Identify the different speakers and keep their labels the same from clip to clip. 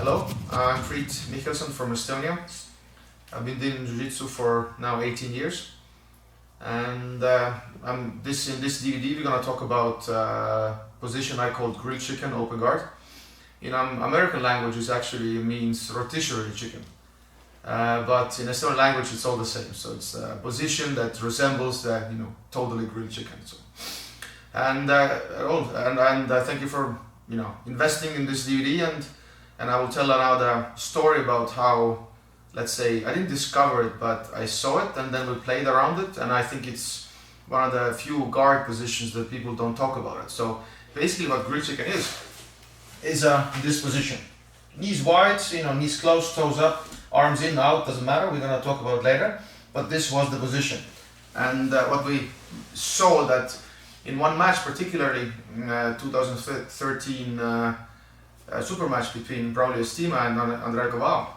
Speaker 1: Hello, I'm Fried Mikkelsen from Estonia. I've been doing Jiu-Jitsu for now 18 years, and in this DVD we're gonna talk about position I called grilled chicken open guard. In American language, it actually means rotisserie chicken, but in Estonian language it's all the same. So it's a position that resembles the totally grilled chicken. So, and thank you for investing in this DVD, and I will tell another story about how, let's say, I didn't discover it, but I saw it and then we played around it, and I think it's one of the few guard positions that people don't talk about it. So basically what grilled chicken is this position. Knees wide, knees closed, toes up, arms in, out, doesn't matter, we're gonna talk about it later, but this was the position. And what we saw that in one match, particularly 2013 super match between Braulio Estima and Andrea Galvao,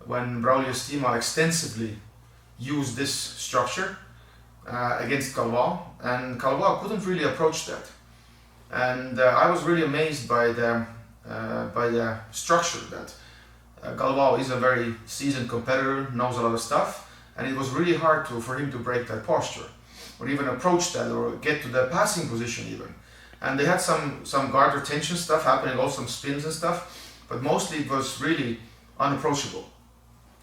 Speaker 1: when Braulio Estima extensively used this structure against Galvao, and Galvao couldn't really approach that. And I was really amazed by the structure that Galvao is a very seasoned competitor, knows a lot of stuff, and it was really hard for him to break that posture, or even approach that, or get to the passing position even. And they had some guard retention stuff happening, also some spins and stuff, but mostly it was really unapproachable.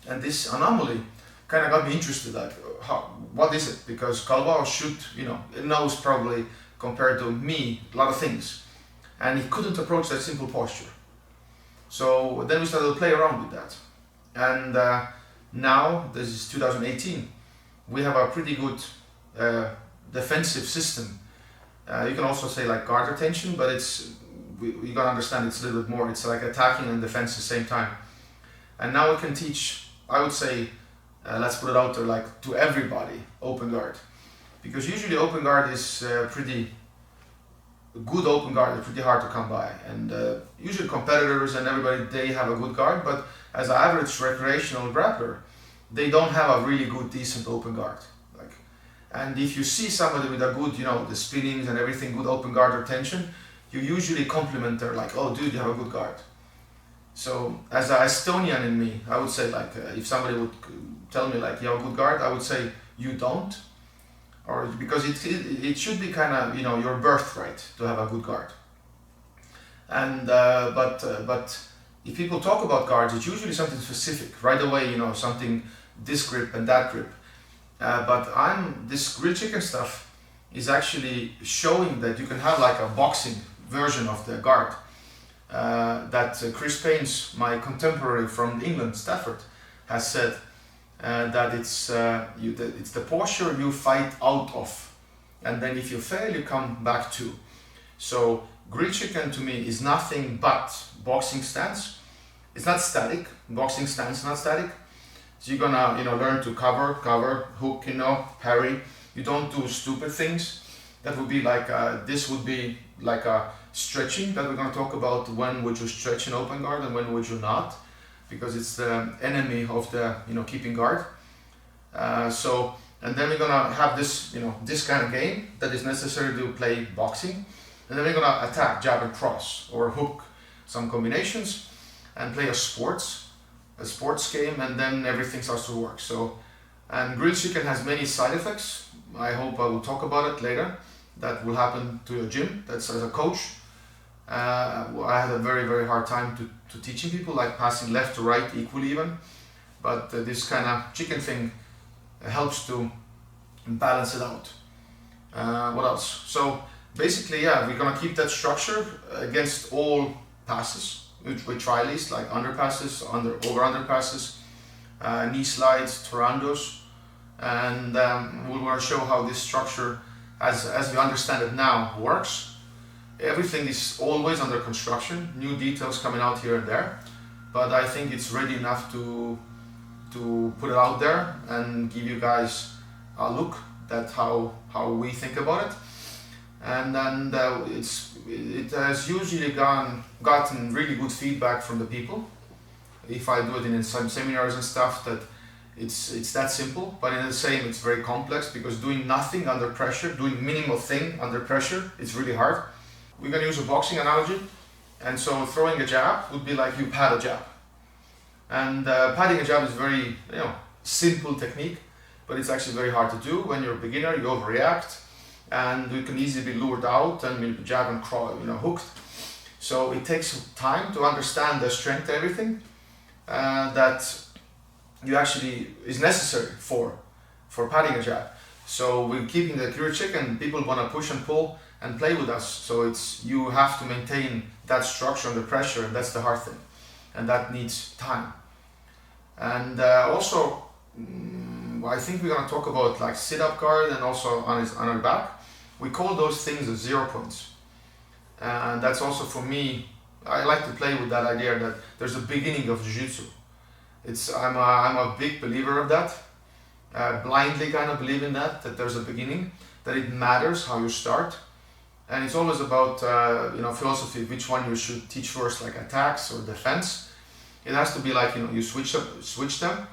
Speaker 1: And this anomaly kind of got me interested, like, what is it? Because Galvao knows probably, compared to me, a lot of things. And he couldn't approach that simple posture. So then we started to play around with that. And now, this is 2018, we have a pretty good defensive system. You can also say like guard retention, but you gotta understand it's a little bit more. It's like attacking and defense at the same time. And now we can teach, I would say, let's put it out there, like to everybody, open guard. Because usually open guard is pretty good. Open guard is pretty hard to come by. And usually competitors and everybody, they have a good guard, but as an average recreational grappler, they don't have a really good, decent open guard. And if you see somebody with a good, the spinnings and everything, good open guard retention, you usually compliment her like, oh dude, you have a good guard. So as an Estonian in me, I would say like, if somebody would tell me like, you have a good guard, I would say, you don't. Or because it should be kind of, your birthright to have a good guard. And, but if people talk about guards, it's usually something specific. Right away, something, this grip and that grip. But this grilled chicken stuff is actually showing that you can have like a boxing version of the guard. That Chris Paines, my contemporary from England, Stafford, has said that it's the posture you fight out of, and then if you fail, you come back to. So grilled chicken to me is nothing but boxing stance. It's not static. Boxing stance is not static. So you're gonna, learn to cover, hook, parry. You don't do stupid things. That would be like, this would be like a stretching that we're gonna talk about. When would you stretch an open guard and when would you not? Because it's the enemy of the, keeping guard. And then we're gonna have this, this kind of game that is necessary to play boxing. And then we're gonna attack, jab and cross, or hook, some combinations, and play a sports game, and then everything starts to work. So, and grilled chicken has many side effects. I hope I will talk about it later. That will happen to your gym. That's as a coach. I had a very, very hard time to teaching people, like passing left to right equally even. But this kind of chicken thing helps to balance it out. What else? So basically, yeah, we're gonna keep that structure against all passes. We try at least, like underpasses, over-under passes, knee slides, tarandos, and we want to show how this structure, as we understand it now, works. Everything is always under construction, new details coming out here and there, but I think it's ready enough to put it out there and give you guys a look at how we think about it. And then it has usually gotten really good feedback from the people. If I do it in some seminars and stuff, that it's that simple, but in the same, it's very complex, because doing nothing under pressure, doing minimal thing under pressure, it's really hard. We're gonna use a boxing analogy. And so throwing a jab would be like you pad a jab. And padding a jab is very simple technique, but it's actually very hard to do. When you're a beginner, you overreact, and you can easily be lured out and you jab and hooked. So it takes time to understand the strength and everything that you actually is necessary for padding a jab. So we're keeping the rear chicken. People want to push and pull and play with us. So you have to maintain that structure under pressure, and that's the hard thing, and that needs time. And also, I think we're going to talk about like sit-up guard and also on our back. We call those things the 0 points. And that's also for me, I like to play with that idea that there's a beginning of Jiu-Jitsu. I'm a big believer of that. Blindly kind of believe in that there's a beginning, that it matters how you start. And it's always about philosophy, which one you should teach first, like attacks or defense. It has to be like you switch them.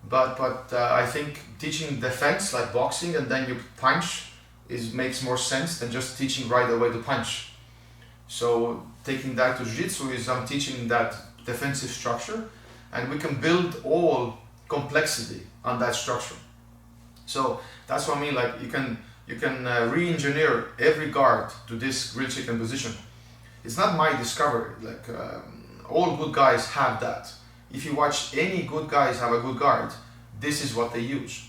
Speaker 1: But I think teaching defense like boxing and then you punch makes more sense than just teaching right away to punch. So taking that to Jiu-Jitsu is I'm teaching that defensive structure, and we can build all complexity on that structure. So that's what I mean. Like you can re-engineer every guard to this grilled chicken position. It's not my discovery. Like all good guys have that. If you watch any good guys have a good guard, this is what they use.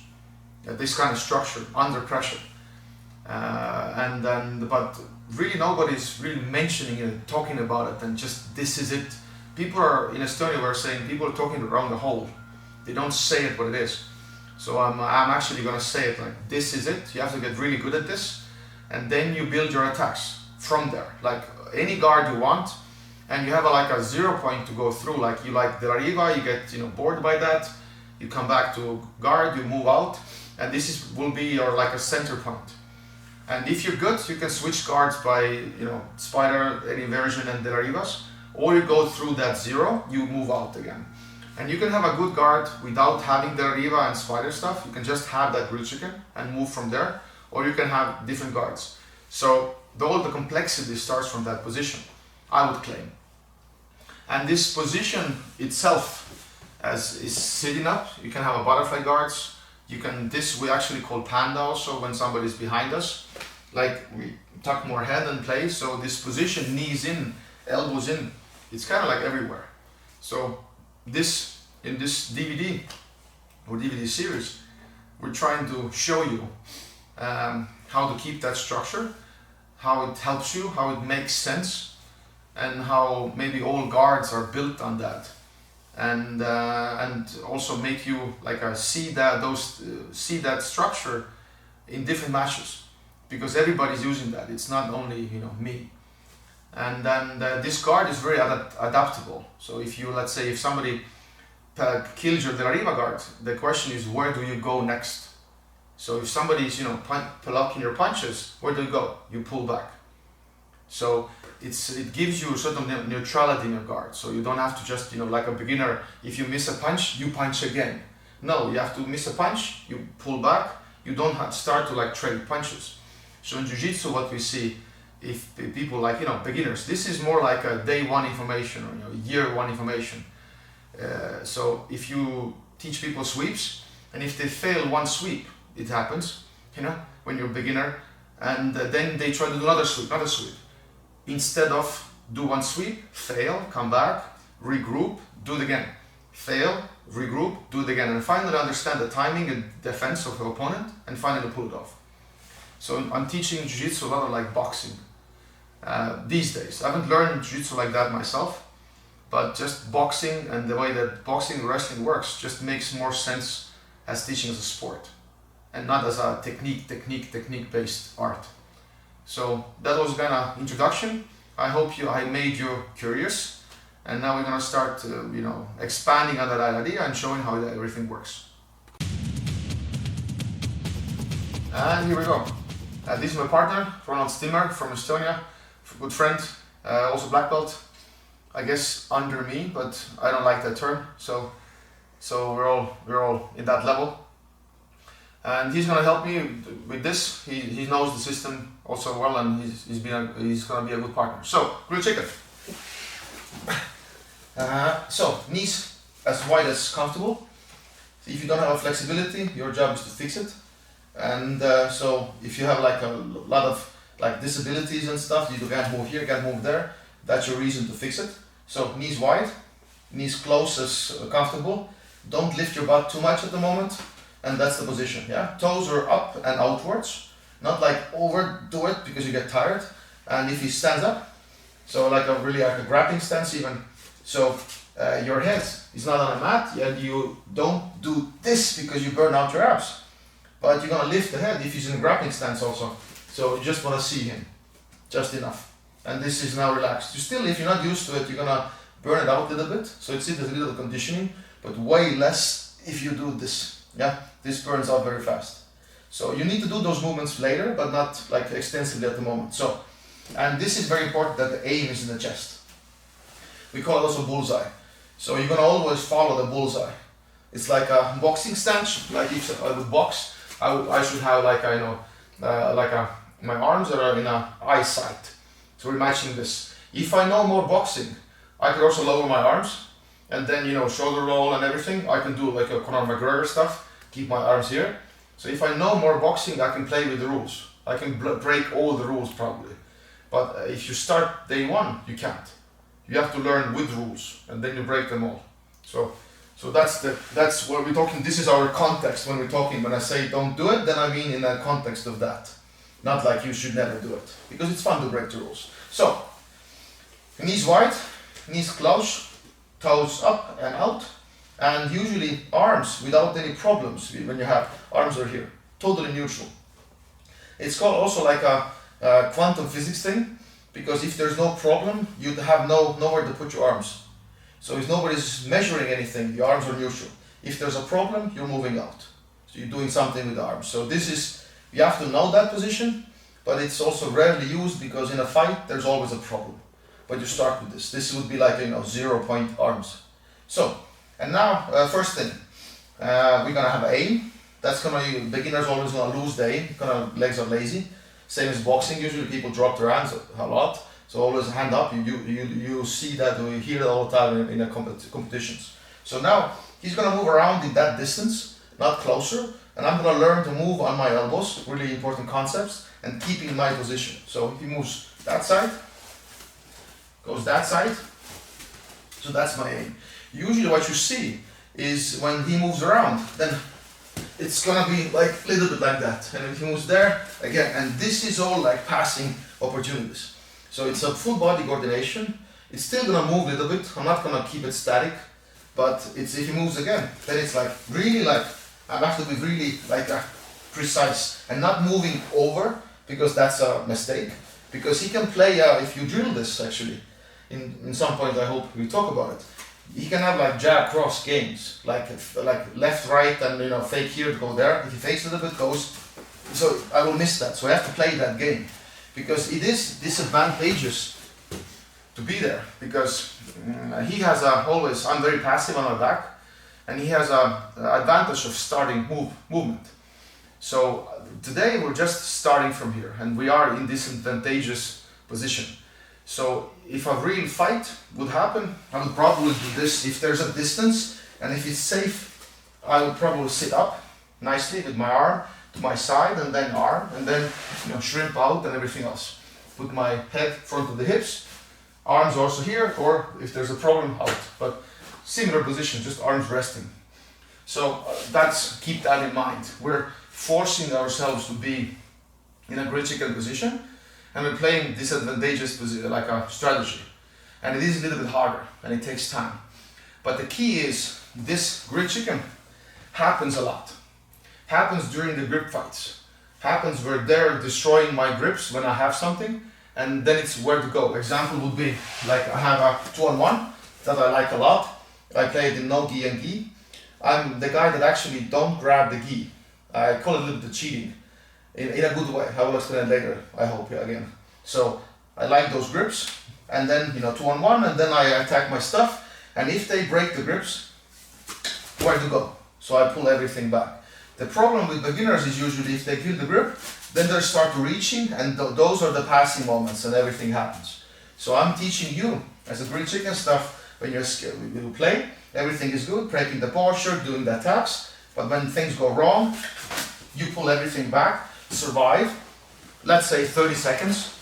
Speaker 1: This kind of structure under pressure. But really nobody's really mentioning it, talking about it, and just this is it. People are in Estonia. We're saying people are talking around the hole. They don't say it what it is. So I'm actually gonna say it like this is it. You have to get really good at this, and then you build your attacks from there. Like any guard you want, and you have like a 0 point to go through. Like you like Derriba, you get bored by that. You come back to guard, you move out, and this will be your like a center point. And if you're good, you can switch guards by spider, any version, and Derribas, or you go through that 0, you move out again. And you can have a good guard without having the Derriba and spider stuff. You can just have that grilled chicken and move from there, or you can have different guards. So all the complexity starts from that position, I would claim. And this position itself is sitting up. You can have a butterfly guards. This we actually call panda also when somebody's behind us. Like we tuck more head and play. So this position, knees in, elbows in, it's kind of like everywhere. So in this DVD or DVD series, we're trying to show you how to keep that structure, how it helps you, how it makes sense, and how maybe all guards are built on that, and also make you like see that structure in different matches, because everybody's using that. It's not only me. And then this guard is very adaptable. So if somebody kills your Derriba guard, the question is where do you go next? So if somebody's blocking your punches, where do you go? You pull back. So it gives you a certain neutrality in your guard. So you don't have to just like a beginner, if you miss a punch, you punch again. No, you have to miss a punch, you pull back. You don't have to start to like trade punches. So in Jiu-Jitsu, what we see, if people like beginners, this is more like a day one information or year one information. So if you teach people sweeps, and if they fail one sweep, it happens when you're a beginner, and then they try to do another sweep. Instead of do one sweep, fail, come back, regroup, do it again, fail, regroup, do it again, and finally understand the timing and defense of the opponent, and finally pull it off. So I'm teaching Jiu-Jitsu a lot of like boxing these days. I haven't learned Jiu-Jitsu like that myself, but just boxing and the way that boxing and wrestling works just makes more sense as teaching as a sport, and not as a technique-based art. So that was kind of introduction. I hope I made you curious, and now we're gonna start, expanding on that idea and showing how everything works. And here we go. This is my partner, Ronald Stimmer from Estonia, good friend, also black belt. I guess under me, but I don't like that term. So we're all in that level. And he's gonna help me with this. He knows the system also well, and he's gonna be a good partner. So grilled chicken. So knees as wide as comfortable. If you don't have a flexibility, your job is to fix it. And so if you have like a lot of like disabilities and stuff, you can't move here, can't move there, that's your reason to fix it. So knees wide, knees close as comfortable. Don't lift your butt too much at the moment, and that's the position. Yeah, toes are up and outwards, not like overdo it because you get tired. And if he stands up, so like a really like a grappling stance even. So your head is not on a mat, and you don't do this because you burn out your abs. But you're gonna lift the head if he's in a grappling stance also. So you just wanna see him, just enough. And this is now relaxed. You still, if you're not used to it, you're gonna burn it out a little bit. So it's a little conditioning, but way less if you do this. Yeah, this burns out very fast. So you need to do those movements later, but not like extensively at the moment. So, and this is very important that the aim is in the chest. We call it also bullseye. So you're gonna always follow the bullseye. It's like a boxing stance. Like if I would box, I should have like my arms that are in a eyesight. So we're matching this. If I know more boxing, I could also lower my arms, and then shoulder roll and everything. I can do like a Conor McGregor stuff. Keep my arms here. So if I know more boxing, I can play with the rules. I can break all the rules probably. But if you start day one, you can't. You have to learn with rules, and then you break them all. So that's what we're talking. This is our context when we're talking. When I say don't do it, then I mean in the context of that, not like you should never do it, because it's fun to break the rules. So knees wide, knees close, toes up and out, and usually arms without any problems. When you have arms are here, totally neutral. It's called also like a quantum physics thing, because if there's no problem, you'd have nowhere to put your arms. So if nobody's measuring anything, the arms are neutral. If there's a problem, you're moving out. So you're doing something with the arms. So this is, you have to know that position, but it's also rarely used because in a fight, there's always a problem. But you start with this. This would be like, 0-point arms. So, and now, first thing, we're gonna have aim. That's beginners always gonna lose the aim, legs are lazy. Same as boxing, usually people drop their hands a lot. So always hand up, you see that, or you hear it all the time in competitions. So now, he's gonna move around in that distance, not closer, and I'm gonna learn to move on my elbows, really important concepts, and keeping my position. So he moves that side, goes that side, so that's my aim. Usually what you see is when he moves around, then it's gonna be like a little bit like that. And if he moves there, again, and this is all like passing opportunities. So it's a full body coordination. It's still gonna move a little bit. I'm not gonna keep it static, but if he moves again, then it's like really like, I have to be really like precise and not moving over, because that's a mistake. Because he can play, if you drill this actually, in some point I hope we talk about it, he can have like jab cross games, like left, right, and fake here to go there. If he fakes a little bit, goes. So I will miss that. So I have to play that game, because it is disadvantageous to be there, because he has always, I'm very passive on my back, and he has a advantage of starting movement. So today we're just starting from here, and we are in this advantageous position. So if a real fight would happen, I would probably do this. If there's a distance and if it's safe, I would probably sit up nicely with my arm to my side, and then arm, and then shrimp out and everything else. Put my head front of the hips, arms also here, or if there's a problem, out. But similar position, just arms resting. So keep that in mind. We're forcing ourselves to be in a great chicken position, and we're playing disadvantageous position, like a strategy. And it is a little bit harder, and it takes time. But the key is, this great chicken happens a lot. Happens during the grip fights. Happens where they're destroying my grips when I have something, and then it's where to go. Example would be, like I have a 2-on-1 that I like a lot. I play it in no gi and gi. I'm the guy that actually don't grab the gi. I call it a little bit cheating. In a good way. I will explain it later, I hope, again. So I like those grips, and then 2-on-1, and then I attack my stuff, and if they break the grips, where to go? So I pull everything back. The problem with beginners is usually if they feel the grip, then they start reaching, and those are the passing moments, and everything happens. So I'm teaching you, as a great chicken stuff, when you play, everything is good, breaking the posture, doing the attacks, but when things go wrong, you pull everything back, survive, let's say 30 seconds,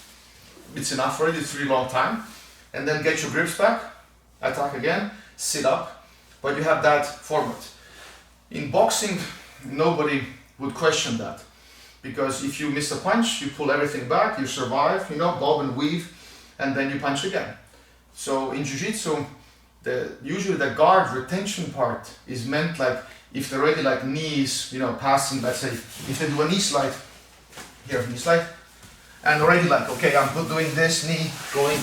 Speaker 1: it's enough already, it's a really long time, and then get your grips back, attack again, sit up, but you have that format. In boxing, nobody would question that, because if you miss a punch, you pull everything back, you survive, bob and weave, and then you punch again. So in Jiu-Jitsu, usually the guard retention part is meant like if they're already like knees, passing, let's say, if they do a knee slide, here, knee slide, and already like, okay, I'm doing this, knee, going,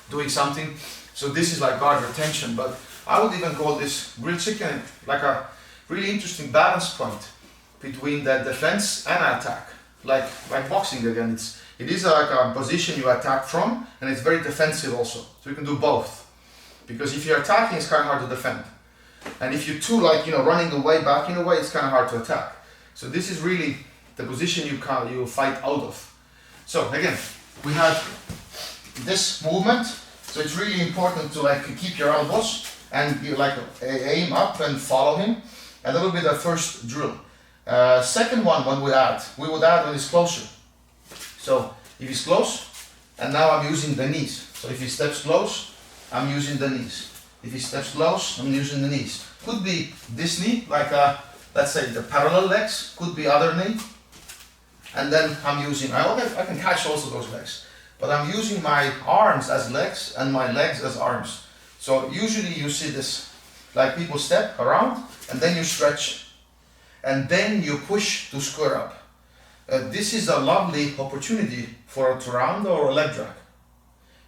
Speaker 1: doing something. So this is like guard retention, but I would even call this grilled chicken like a really interesting balance point between the defense and attack. Like boxing again, it is like a position you attack from, and it's very defensive also. So you can do both. Because if you're attacking, it's kind of hard to defend. And if you're too running away, backing away, it's kind of hard to attack. So this is really the position you fight out of. So again, we had this movement. So it's really important to keep your elbows and you aim up and follow him. And that will be the first drill. Second one, we would add when he's closer. So if he's close, and now I'm using the knees. So if he steps close, I'm using the knees. If he steps close, I'm using the knees. Could be this knee, let's say the parallel legs, could be other knee. And then I'm using, I can catch also those legs. But I'm using my arms as legs and my legs as arms. So usually you see this, like people step around and then you stretch. And then you push to square up. This is a lovely opportunity for a turando or a leg drag.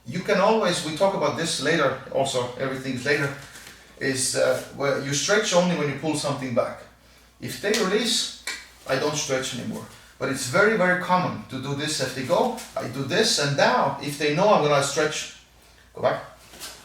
Speaker 1: You can always, we talk about this later, also everything's later, is where you stretch only when you pull something back. If they release, I don't stretch anymore. But it's very, very common to do this. If they go, I do this, and now if they know I'm gonna stretch, go back.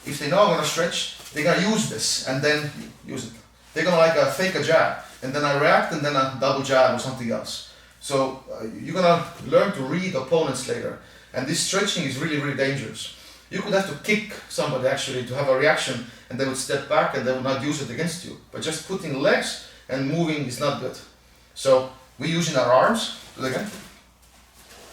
Speaker 1: If they know I'm gonna stretch, they're gonna use this and then use it. They're gonna fake a jab, and then I react and then a double jab or something else. So you're gonna learn to read opponents later. And this stretching is really, really dangerous. You could have to kick somebody actually to have a reaction, and they would step back and they would not use it against you. But just putting legs and moving is not good. So we're using our arms, do it again,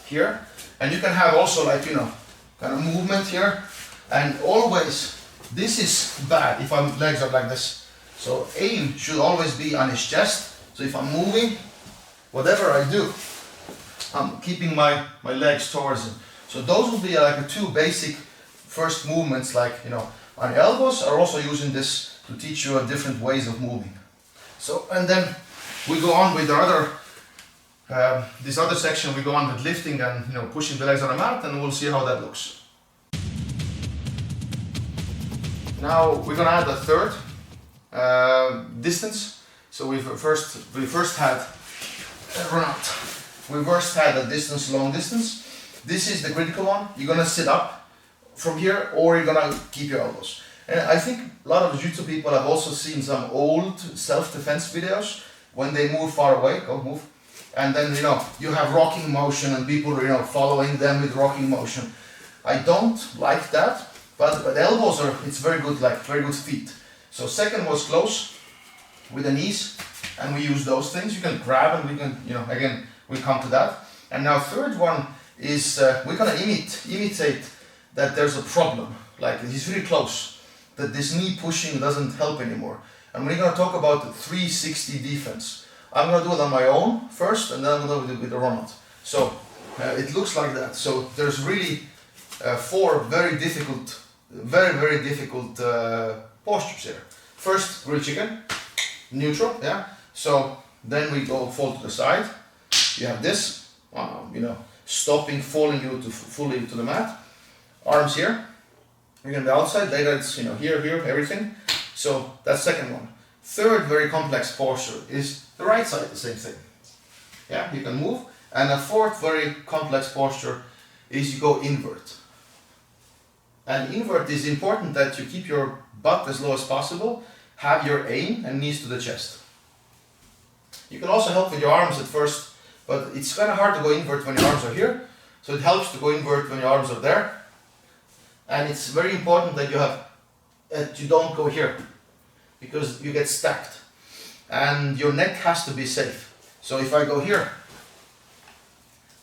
Speaker 1: here. And you can have also kind of movement here. And always, this is bad if my legs are like this. So aim should always be on his chest. So if I'm moving, whatever I do, I'm keeping my legs towards him. So those will be the two basic first movements, on your elbows. Are also using this to teach you different ways of moving. So, and then we go on with the other, this other section, we go on with lifting and pushing the legs on the mat, and we'll see how that looks. Now we're gonna add a third distance. So we first had run out. We first had a distance, long distance. This is the critical one. You're gonna sit up from here, or you're gonna keep your elbows. And I think a lot of jiu-jitsu people have also seen some old self-defense videos when they move far away. Go move. And then you have rocking motion and people following them with rocking motion. I don't like that, but the elbows it's very good, very good feet. So second was close with the knees, and we use those things. You can grab and we can, again, we come to that. And now third one is we're gonna imitate that there's a problem. Like he's really close, that this knee pushing doesn't help anymore. And we're gonna talk about the 360 defense. I'm gonna do it on my own first, and then I'm gonna do it with Ronald. So it looks like that. So there's really four very difficult postures here. First, grilled chicken, neutral, yeah. So then we go fall to the side. You have this, stopping, falling you fully to the mat. Arms here. You're gonna be outside. Later it's here, everything. So that's second one. Third very complex posture is the right side, the same thing. Yeah, you can move. And a fourth very complex posture is you go invert. And invert is important that you keep your butt as low as possible, have your aim and knees to the chest. You can also help with your arms at first, but it's kind of hard to go invert when your arms are here. So it helps to go invert when your arms are there. And it's very important that you have that you don't go here, because you get stacked. And your neck has to be safe. So if I go here,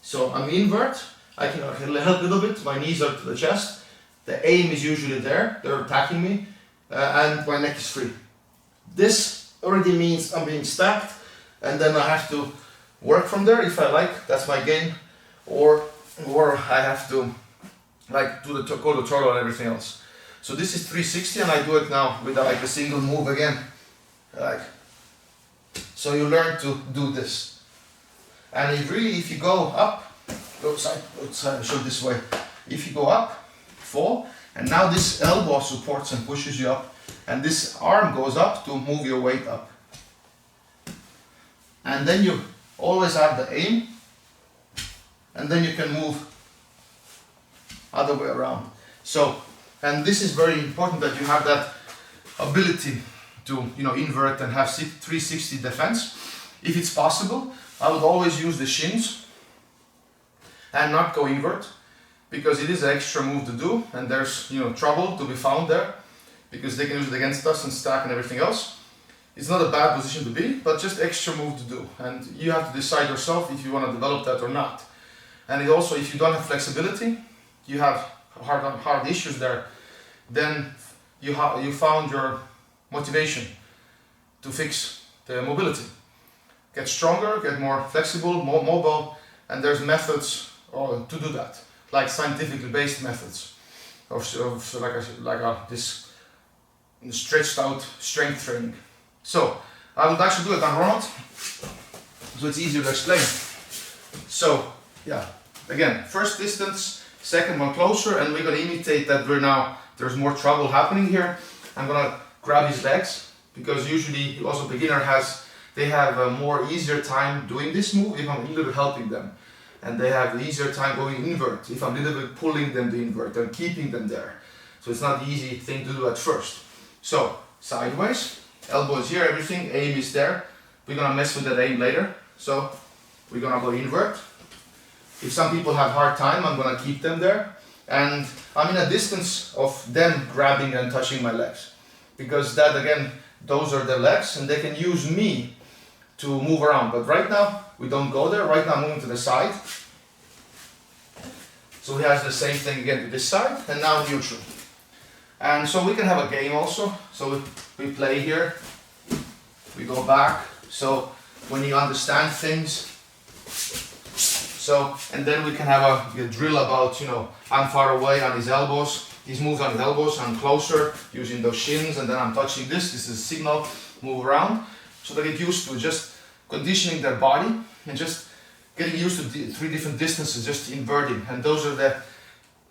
Speaker 1: so I'm invert, I can help a little bit, my knees are to the chest, the aim is usually there, they're attacking me, and my neck is free. This already means I'm being stacked, and then I have to work from there if I like, that's my game, or I have to like do the go to turtle and everything else. So this is 360, and I do it now with like a single move again, like. So you learn to do this, and if you go up, show this way. If you go up, fall, and now this elbow supports and pushes you up, and this arm goes up to move your weight up. And then you always have the aim, and then you can move other way around. So, and this is very important that you have that ability to invert and have 360 defense. If it's possible, I would always use the shins and not go invert, because it is an extra move to do, and there's trouble to be found there, because they can use it against us and stack and everything else. It's not a bad position to be, but just extra move to do, and you have to decide yourself if you want to develop that or not. And it also, if you don't have flexibility, you have hard issues there, then you found your motivation to fix the mobility. Get stronger, get more flexible, more mobile, and there's methods to do that, like scientifically based methods of this stretched out strength training. So I would actually do it on Ronald, so it's easier to explain. So yeah, again, first distance, second one closer, and we're gonna imitate that there's more trouble happening here. I'm gonna grab his legs, because usually also beginner they have a more easier time doing this move if I'm a little bit helping them, and they have an easier time going invert if I'm a little bit pulling them to invert and keeping them there. So it's not the easy thing to do at first. So sideways, elbows here, everything, aim is there. We're gonna mess with that aim later. So we're gonna go invert. If some people have hard time, I'm gonna keep them there, and I'm in a distance of them grabbing and touching my legs, because that again, those are their legs, and they can use me to move around. But right now we don't go there. Right now I'm moving to the side, so he has the same thing again to this side, and now neutral. And so we can have a game also. So we play here, we go back, so when you understand things, and then we can have a drill about, I'm far away on his elbows, he's moved on his elbows, I'm closer, using those shins, and then I'm touching this is a signal, move around. So they get used to just conditioning their body, and just getting used to 3 different distances, just inverting. And those are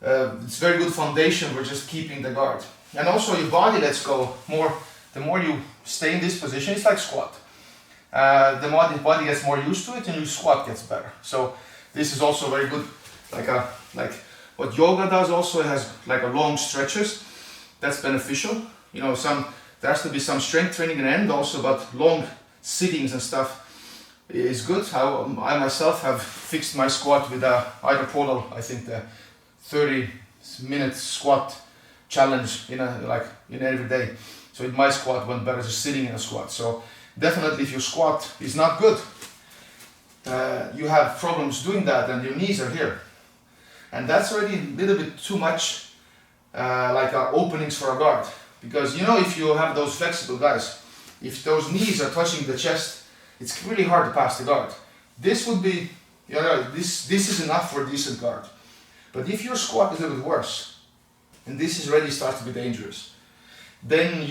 Speaker 1: it's very good foundation for just keeping the guard. And also your body lets go more, the more you stay in this position, it's like squat. The more the body gets more used to it, and your squat gets better. So this is also very good, like what yoga does also, it has like a long stretches, that's beneficial. There has to be some strength training in the end also, but long sittings and stuff is good. I myself have fixed my squat with either Portal, I think the 30-minute squat challenge in every day. So my squat went better just sitting in a squat. So definitely if your squat is not good, you have problems doing that, and your knees are here, and that's already a little bit too much openings for a guard, because if you have those flexible guys, if those knees are touching the chest, it's really hard to pass the guard. This would be, this is enough for a decent guard. But if your squat is a little bit worse, and this is already starts to be dangerous, then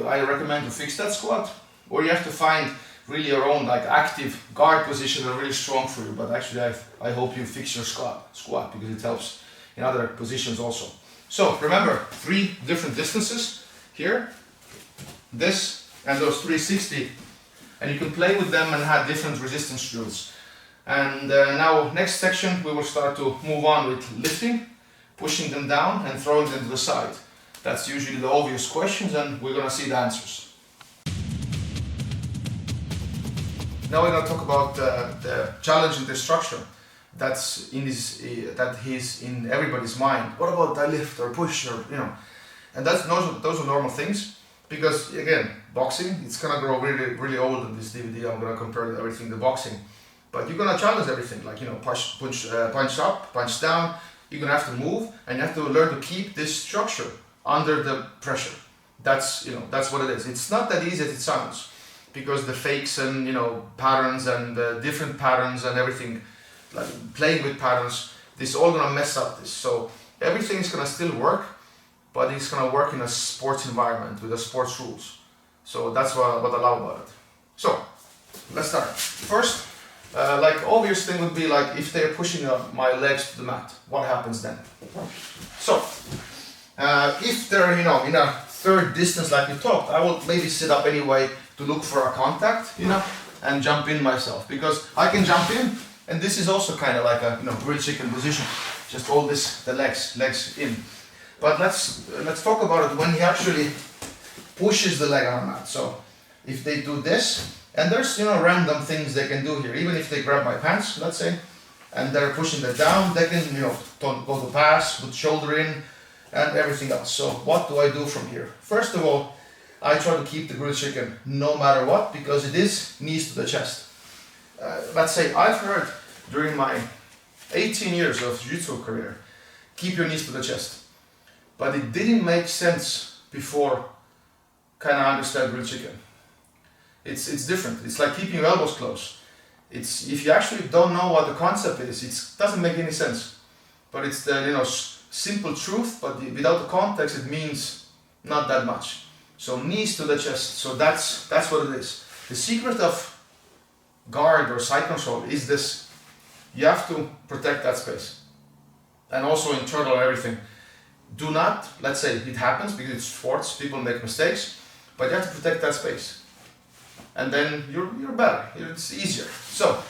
Speaker 1: I recommend to fix that squat, or you have to find really your own active guard position that are really strong for you. But actually I hope you fix your squat, because it helps in other positions also. So remember, 3 different distances here, this and those 360, and you can play with them and have different resistance drills. And now next section we will start to move on with lifting, pushing them down and throwing them to the side. That's usually the obvious questions, and we're gonna see the answers. Now we're going to talk about the challenge in the structure that's in everybody's mind. What about deadlift or push, or And those are normal things, because again, boxing, it's gonna grow really, really old in this DVD. I'm gonna compare everything to boxing, but you're gonna challenge everything, like, you know, punch up, punch down. You're gonna have to move, and you have to learn to keep this structure under the pressure. That's, you know, that's what it is. It's not that easy as it sounds, because the fakes and, you know, patterns and different patterns and everything, like playing with patterns, this is all gonna mess up this. So everything is gonna still work, but it's gonna work in a sports environment with the sports rules. So that's what I love about it. So let's start. First, like obvious thing would be like if they're pushing my legs to the mat, what happens then? So if they're, you know, in a third distance like we talked, I will maybe sit up anyway to look for a contact, you know, and jump in myself, because I can jump in, and this is also kind of like a, you know, grilled chicken position, just all this, the legs in. But let's talk about it when he actually pushes the leg on the mat. So if they do this, and there's, you know, random things they can do here, even if they grab my pants, let's say, and they're pushing that down, they can, you know, go to pass, put shoulder in, and everything else. So what do I do from here? First of all, I try to keep the grilled chicken no matter what, because it is knees to the chest. Let's say I've heard during my 18 years of jiu-jitsu career, keep your knees to the chest. But it didn't make sense before kind of understand grilled chicken. It's different. It's like keeping your elbows close. It's, if you actually don't know what the concept is, it doesn't make any sense. But it's the, you know, simple truth, but without the context it means not that much. So knees to the chest, so that's what it is. The secret of guard or side control is this: you have to protect that space. And also internal and everything. Do not, let's say it happens because it's sports, people make mistakes, but you have to protect that space. And then you're better, it's easier. So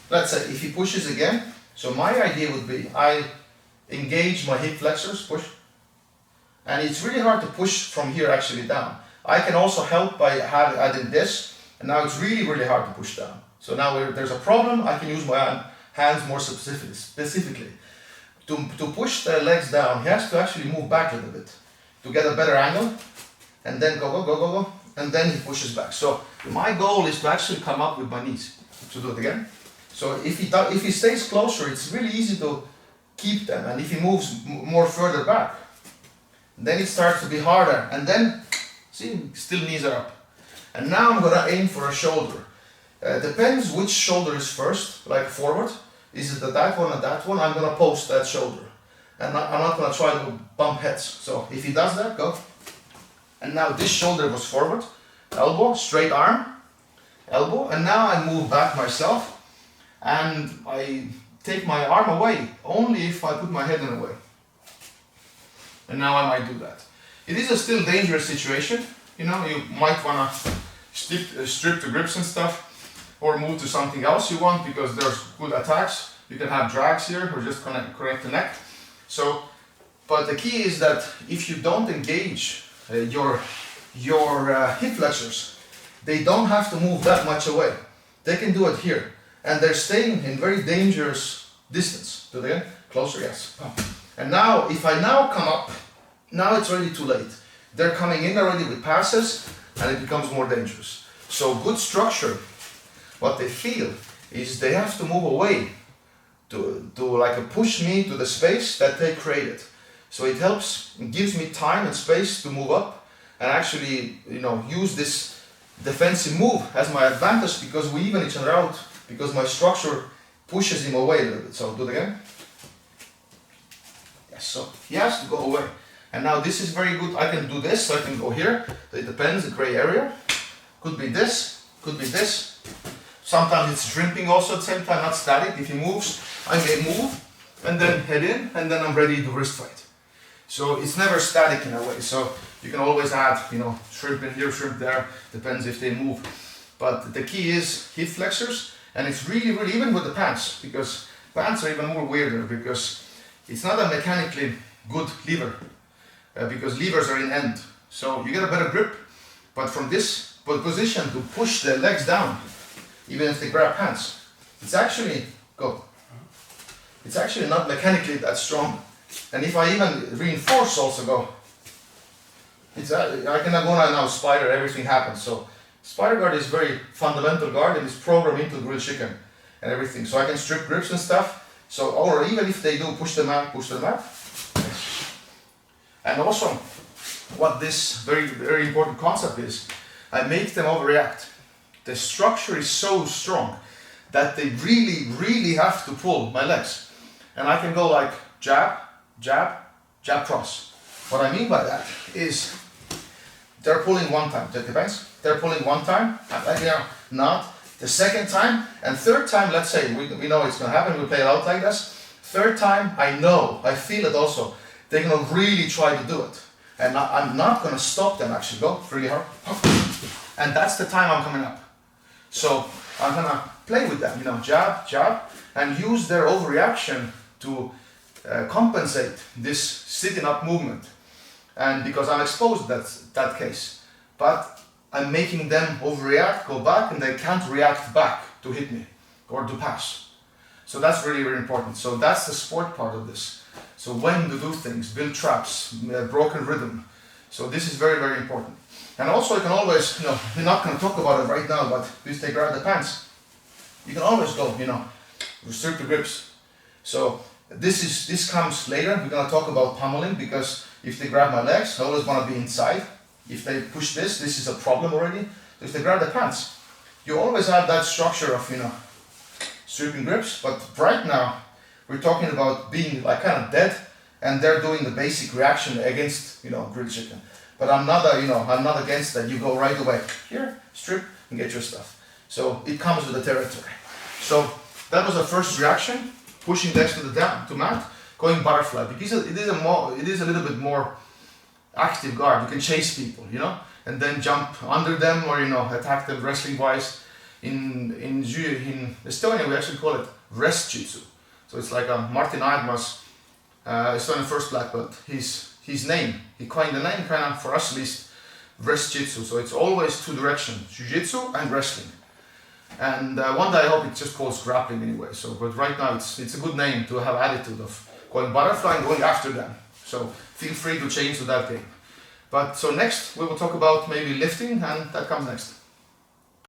Speaker 1: let's say if he pushes again, so my idea would be I engage my hip flexors, push. And it's really hard to push from here actually down. I can also help by adding this, and now it's really, really hard to push down. So now there's a problem, I can use my hands more specifically. To push the legs down, he has to actually move back a little bit to get a better angle, and then go, and then he pushes back. So my goal is to actually come up with my knees. So do it again. So if he stays closer, it's really easy to keep them, and if he moves more further back, then it starts to be harder, and then, see, still knees are up. And now I'm gonna aim for a shoulder. Depends which shoulder is first, like forward. Is it that one or that one? I'm gonna post that shoulder. And I'm not gonna try to bump heads. So if he does that, go. And now this shoulder goes forward, elbow, straight arm, elbow, and now I move back myself, and I take my arm away, only if I put my head in the way. And now I might do that. It is a still dangerous situation, you know, you might wanna strip the grips and stuff, or move to something else you want, because there's good attacks. You can have drags here, or just correct the neck. So, but the key is that if you don't engage your hip flexors, they don't have to move that much away. They can do it here, and they're staying in very dangerous distance. Do they? Closer, yes. And now, if I now come up, now it's already too late. They're coming in already with passes, and it becomes more dangerous. So good structure, what they feel is they have to move away to like a push me to the space that they created. So it helps, it gives me time and space to move up and actually, you know, use this defensive move as my advantage, because we even each other out, because my structure pushes him away a little bit. So do it again. Yes, so he has to go away. And now this is very good. I can do this, so I can go here. It depends, the gray area. Could be this, could be this. Sometimes it's shrimping also at the same time, not static. If he moves, I may move, and then head in, and then I'm ready to wrist fight. So it's never static in a way. So you can always add, you know, shrimp in here, shrimp there, depends if they move. But the key is hip flexors, and it's really, really, even with the pants, because pants are even more weirder, because it's not a mechanically good lever, because levers are in end. So you get a better grip, but from this position to push the legs down, even if they grab pants, it's actually, go. It's actually not mechanically that strong. And if I even reinforce also, go. I can go now spider, everything happens. So spider guard is very fundamental guard. It is programmed into grilled chicken and everything. So I can strip grips and stuff. So, or even if they do push them out. And also, what this very, very important concept is, I make them overreact. The structure is so strong that they really, really have to pull my legs. And I can go like jab, jab, jab, cross. What I mean by that is they're pulling one time, that depends. They're pulling one time, and they are not. The second time, and third time, let's say, we know it's gonna happen, we play it out like this. Third time, I feel it also. They're gonna really try to do it. And I'm not gonna stop them actually, go really hard. And that's the time I'm coming up. So I'm gonna play with them, jab, jab, and use their overreaction to compensate this sitting up movement. And because I'm exposed, that's that case. But I'm making them overreact, go back, and they can't react back to hit me or to pass. So that's really, really important. So that's the sport part of this. So when to do things, build traps, broken rhythm. So this is very, very important. And also you can always, we're not going to talk about it right now, but if they grab the pants, you can always go, strip the grips. So this comes later. We're going to talk about pummeling, because if they grab my legs, I always want to be inside. If they push this is a problem already. If they grab the pants, you always have that structure of, stripping grips. But right now, we're talking about being like kind of dead, and they're doing the basic reaction against, grilled chicken. But I'm not, I'm not against that. You go right away here, strip, and get your stuff. So it comes with the territory. So that was the first reaction, pushing legs to the down to mat, going butterfly, because it is a little bit more active guard. You can chase people, and then jump under them, or attack them wrestling wise. In Estonia we actually call it rest jitsu. So it's like Martin Aegmas, Estonian first black belt. His name, he coined the name kind of, for us at least, rest jitsu. So it's always two directions, jiu-jitsu and wrestling. And one day I hope it just calls grappling anyway. So, but right now it's a good name to have attitude of going butterfly and going after them. So feel free to change to that game. But so next we will talk about maybe lifting, and that comes next.